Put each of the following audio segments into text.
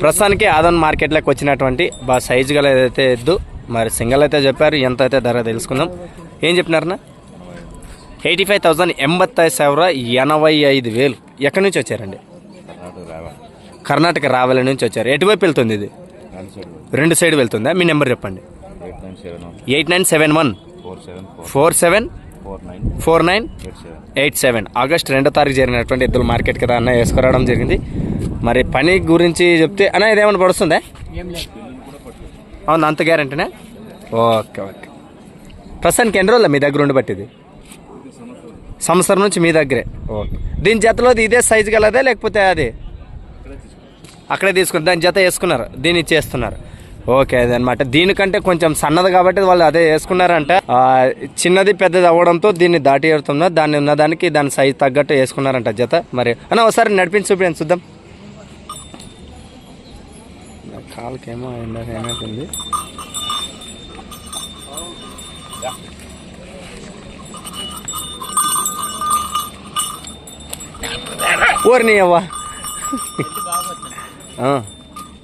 ప్రస్తుతానికి ఆదన్ మార్కెట్లోకి వచ్చినటువంటి బాగా సైజు గల ఏదైతే ఎద్దు మరి సింగల్ అయితే చెప్పారు. ఎంత అయితే ధర తెలుసుకుందాం. ఏం చెప్పినారన్నా? 85,000 85,000. ఎక్కడి నుంచి వచ్చారండి? కర్ణాటక రావెల నుంచి వచ్చారు. ఎటువైపు వెళ్తుంది ఇది? రెండు సైడ్ వెళ్తుందా? మీ నెంబర్ చెప్పండి. 8971 474987. ఆగస్టు 2వ తారీఖు జరిగినటువంటి ఎద్దుల మార్కెట్ కదా అన్న వేసుకురావడం జరిగింది. మరి పని గురించి చెప్తే అన్న ఇదేమన్నా పడుస్తుందా? అవును, అంత గ్యారంటీనా? Okay okay. ప్రస్తుతానికి ఎన్ని రోజులు మీ దగ్గర ఉండి పట్టింది? సంవత్సరం నుంచి మీ దగ్గరే. ఓకే. దీని జతలో ఇదే సైజు గలదే లేకపోతే అది అక్కడే తీసుకున్నారు? దాని జత వేసుకున్నారు, దీన్ని ఇచ్చేస్తున్నారు. ఓకే, అదనమాట. దీనికంటే కొంచెం సన్నది కాబట్టి వాళ్ళు అదే వేసుకున్నారంట. చిన్నది పెద్దది అవ్వడంతో దీన్ని దాటి ఏడుతున్నా దాన్ని ఉన్నదానికి దాని సైజు తగ్గట్టు వేసుకున్నారంట జత. మరి అన్న ఒకసారి నడిపించి చూపించండి చూద్దాం. కాలుకేమో ఏమైతుంది? ఓర్ని అవ్వా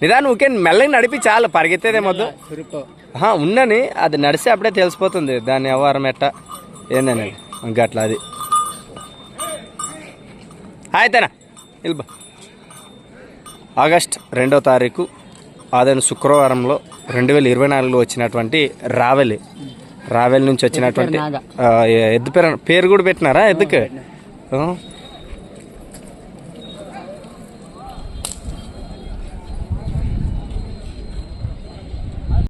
నిదాన్ని ఊకే మెల్లగా నడిపి చాలు, పరిగెత్తేదేమొద్దు. ఉన్నని అది నడిస్తే అప్పుడే తెలిసిపోతుంది దాని వ్యవహారం ఎట్ట ఏందని. ఇంకా అట్లా అది అయితేనా ఇల్బా. ఆగస్ట్ 2వ తారీఖు అదే శుక్రవారంలో 2024లో వచ్చినటువంటి రావెల్ నుంచి వచ్చినటువంటి ఎద్దు పేరు కూడా పెట్టినారా ఎద్దుకు?